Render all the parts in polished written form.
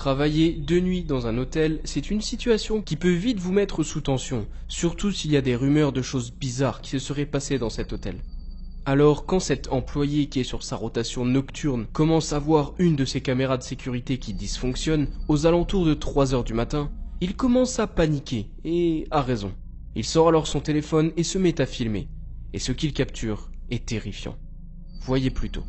Travailler de nuit dans un hôtel, c'est une situation qui peut vite vous mettre sous tension, surtout s'il y a des rumeurs de choses bizarres qui se seraient passées dans cet hôtel. Alors quand cet employé qui est sur sa rotation nocturne commence à voir une de ses caméras de sécurité qui dysfonctionne, aux alentours de 3 heures du matin, il commence à paniquer, et a raison. Il sort alors son téléphone et se met à filmer, et ce qu'il capture est terrifiant. Voyez plutôt.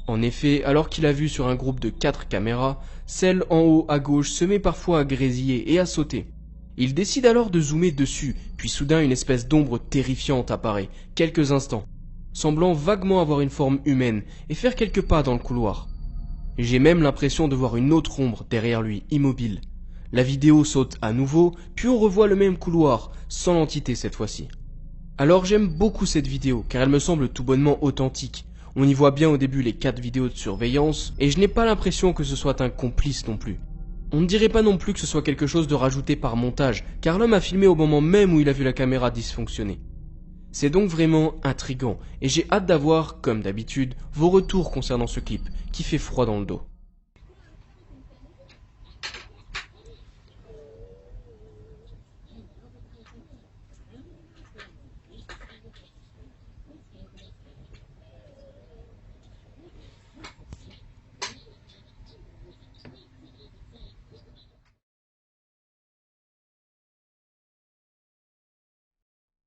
En effet, alors qu'il a vu sur un groupe de 4 caméras, celle en haut à gauche se met parfois à grésiller et à sauter. Il décide alors de zoomer dessus, puis soudain une espèce d'ombre terrifiante apparaît, quelques instants, semblant vaguement avoir une forme humaine et faire quelques pas dans le couloir. J'ai même l'impression de voir une autre ombre derrière lui, immobile. La vidéo saute à nouveau, puis on revoit le même couloir, sans l'entité cette fois-ci. Alors j'aime beaucoup cette vidéo, car elle me semble tout bonnement authentique. On y voit bien au début les 4 vidéos de surveillance, et je n'ai pas l'impression que ce soit un complice non plus. On ne dirait pas non plus que ce soit quelque chose de rajouté par montage, car l'homme a filmé au moment même où il a vu la caméra dysfonctionner. C'est donc vraiment intriguant, et j'ai hâte d'avoir, comme d'habitude, vos retours concernant ce clip, qui fait froid dans le dos.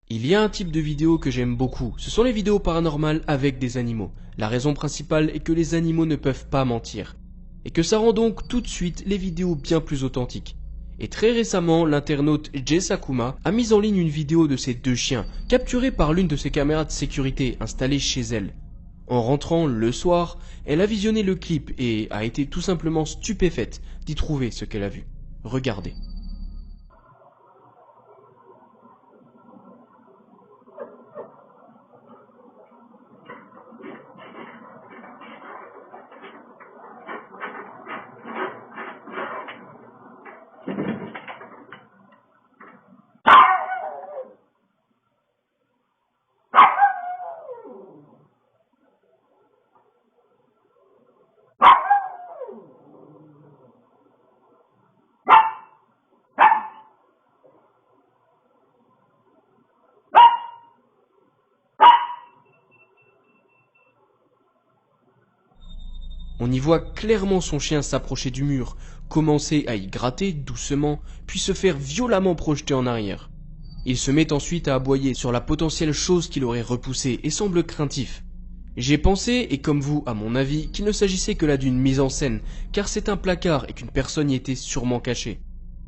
Il y a un type de vidéo que j'aime beaucoup, ce sont les vidéos paranormales avec des animaux. La raison principale est que les animaux ne peuvent pas mentir, et que ça rend donc tout de suite les vidéos bien plus authentiques. Et très récemment, l'internaute Jessakuma a mis en ligne une vidéo de ses 2 chiens, capturés par l'une de ses caméras de sécurité installées chez elle. En rentrant le soir, elle a visionné le clip et a été tout simplement stupéfaite d'y trouver ce qu'elle a vu. Regardez. On y voit clairement son chien s'approcher du mur, commencer à y gratter doucement, puis se faire violemment projeter en arrière. Il se met ensuite à aboyer sur la potentielle chose qu'il aurait repoussée et semble craintif. J'ai pensé, et comme vous à mon avis, qu'il ne s'agissait que là d'une mise en scène, car c'est un placard et qu'une personne y était sûrement cachée.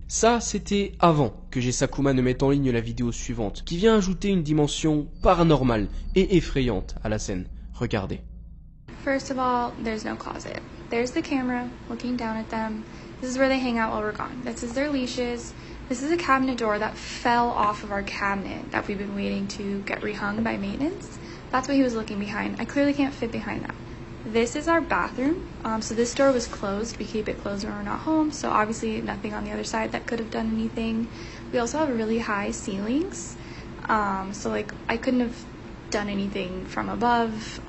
Ça, c'était avant que Jessakuma ne mette en ligne la vidéo suivante, qui vient ajouter une dimension paranormale et effrayante à la scène. Regardez. First of all, there's no closet. There's the camera looking down at them. This is where they hang out while we're gone. This is their leashes. This is a cabinet door that fell off of our cabinet that we've been waiting to get rehung by maintenance. That's what he was looking behind. I clearly can't fit behind that. This is our bathroom. So this door was closed. We keep it closed when we're not home. So obviously nothing on the other side that could have done anything. We also have really high ceilings. So like I couldn't have done anything from above.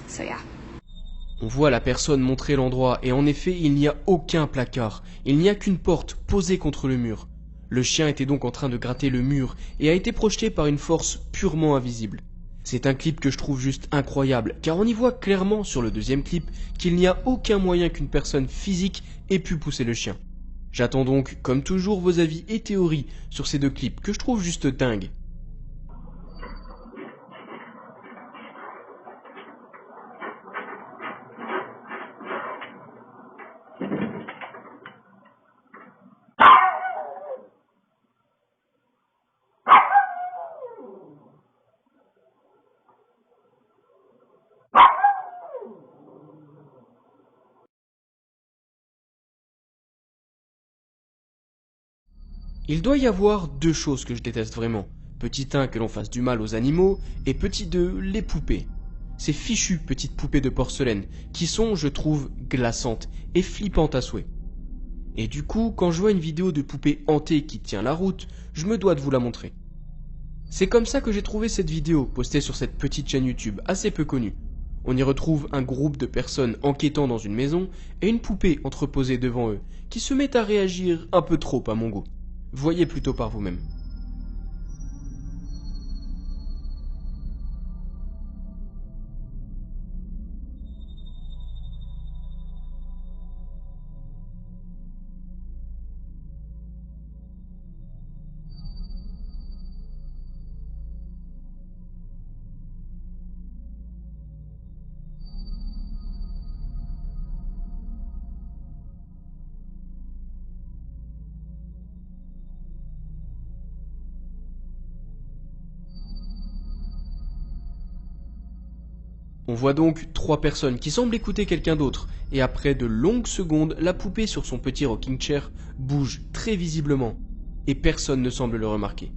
So yeah. On voit la personne montrer l'endroit et en effet il n'y a aucun placard, il n'y a qu'une porte posée contre le mur. Le chien était donc en train de gratter le mur et a été projeté par une force purement invisible. C'est un clip que je trouve juste incroyable car on y voit clairement sur le deuxième clip qu'il n'y a aucun moyen qu'une personne physique ait pu pousser le chien. J'attends donc comme toujours vos avis et théories sur ces 2 clips que je trouve juste dingues. Il doit y avoir deux choses que je déteste vraiment. Petit 1, que l'on fasse du mal aux animaux, et petit 2, les poupées. Ces fichues petites poupées de porcelaine, qui sont, je trouve, glaçantes et flippantes à souhait. Et du coup, quand je vois une vidéo de poupée hantée qui tient la route, je me dois de vous la montrer. C'est comme ça que j'ai trouvé cette vidéo, postée sur cette petite chaîne YouTube, assez peu connue. On y retrouve un groupe de personnes enquêtant dans une maison, et une poupée entreposée devant eux, qui se met à réagir un peu trop à mon goût. Voyez plutôt par vous-même. On voit donc trois personnes qui semblent écouter quelqu'un d'autre, et après de longues secondes, la poupée sur son petit rocking chair bouge très visiblement, et personne ne semble le remarquer.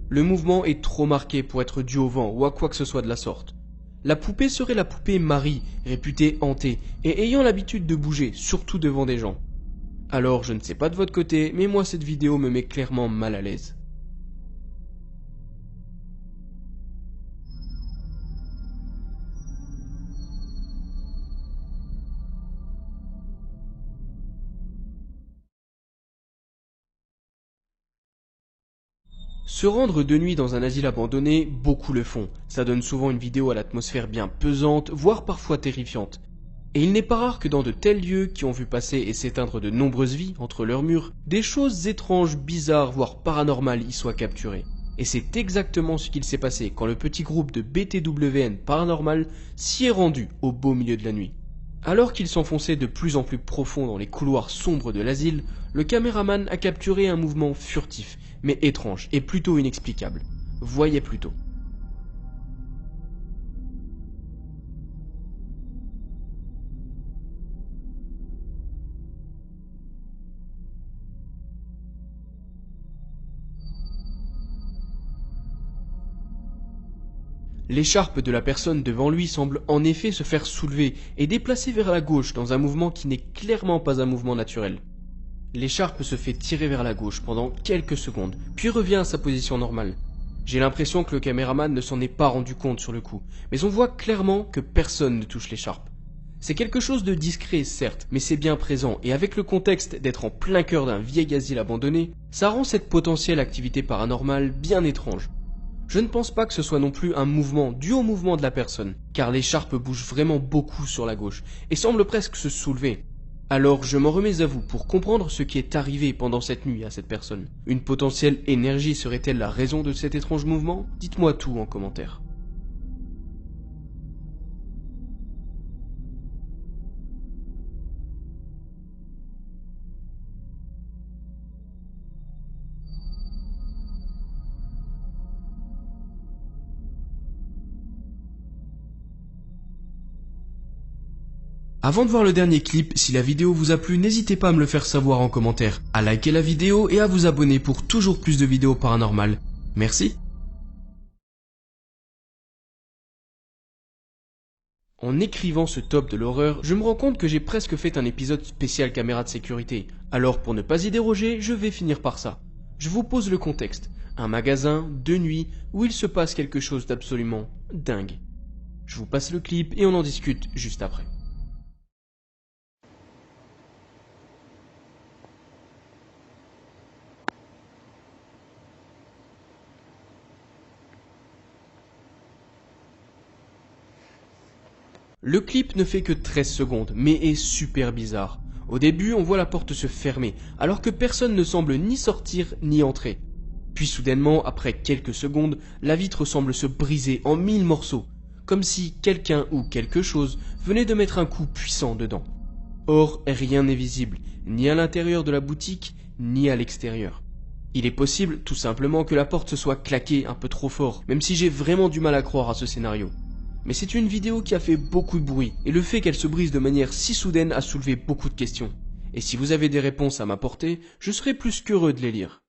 Le mouvement est trop marqué pour être dû au vent ou à quoi que ce soit de la sorte. La poupée serait la poupée Marie, réputée hantée, et ayant l'habitude de bouger, surtout devant des gens. Alors je ne sais pas de votre côté, mais moi cette vidéo me met clairement mal à l'aise. Se rendre de nuit dans un asile abandonné, beaucoup le font. Ça donne souvent une vidéo à l'atmosphère bien pesante, voire parfois terrifiante. Et il n'est pas rare que dans de tels lieux qui ont vu passer et s'éteindre de nombreuses vies entre leurs murs, des choses étranges, bizarres, voire paranormales y soient capturées. Et c'est exactement ce qu'il s'est passé quand le petit groupe de BTWN Paranormal s'y est rendu au beau milieu de la nuit. Alors qu'il s'enfonçait de plus en plus profond dans les couloirs sombres de l'asile, le caméraman a capturé un mouvement furtif, mais étrange et plutôt inexplicable. Voyez plutôt. L'écharpe de la personne devant lui semble en effet se faire soulever et déplacer vers la gauche dans un mouvement qui n'est clairement pas un mouvement naturel. L'écharpe se fait tirer vers la gauche pendant quelques secondes, puis revient à sa position normale. J'ai l'impression que le caméraman ne s'en est pas rendu compte sur le coup, mais on voit clairement que personne ne touche l'écharpe. C'est quelque chose de discret, certes, mais c'est bien présent, et avec le contexte d'être en plein cœur d'un vieil asile abandonné, ça rend cette potentielle activité paranormale bien étrange. Je ne pense pas que ce soit non plus un mouvement dû au mouvement de la personne, car l'écharpe bouge vraiment beaucoup sur la gauche, et semble presque se soulever. Alors je m'en remets à vous pour comprendre ce qui est arrivé pendant cette nuit à cette personne. Une potentielle énergie serait-elle la raison de cet étrange mouvement? Dites-moi tout en commentaire. Avant de voir le dernier clip, si la vidéo vous a plu, n'hésitez pas à me le faire savoir en commentaire, à liker la vidéo et à vous abonner pour toujours plus de vidéos paranormales. Merci. En écrivant ce top de l'horreur, je me rends compte que j'ai presque fait un épisode spécial caméra de sécurité. Alors pour ne pas y déroger, je vais finir par ça. Je vous pose le contexte. Un magasin, de nuit, où il se passe quelque chose d'absolument dingue. Je vous passe le clip et on en discute juste après. Le clip ne fait que 13 secondes, mais est super bizarre. Au début, on voit la porte se fermer, alors que personne ne semble ni sortir ni entrer. Puis soudainement, après quelques secondes, la vitre semble se briser en 1000 morceaux, comme si quelqu'un ou quelque chose venait de mettre un coup puissant dedans. Or, rien n'est visible, ni à l'intérieur de la boutique, ni à l'extérieur. Il est possible, tout simplement, que la porte se soit claquée un peu trop fort, même si j'ai vraiment du mal à croire à ce scénario. Mais c'est une vidéo qui a fait beaucoup de bruit, et le fait qu'elle se brise de manière si soudaine a soulevé beaucoup de questions. Et si vous avez des réponses à m'apporter, je serai plus qu'heureux de les lire.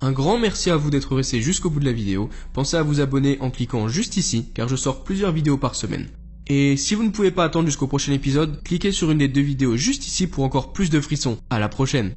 Un grand merci à vous d'être resté jusqu'au bout de la vidéo. Pensez à vous abonner en cliquant juste ici, car je sors plusieurs vidéos par semaine. Et si vous ne pouvez pas attendre jusqu'au prochain épisode, cliquez sur une des 2 vidéos juste ici pour encore plus de frissons. À la prochaine!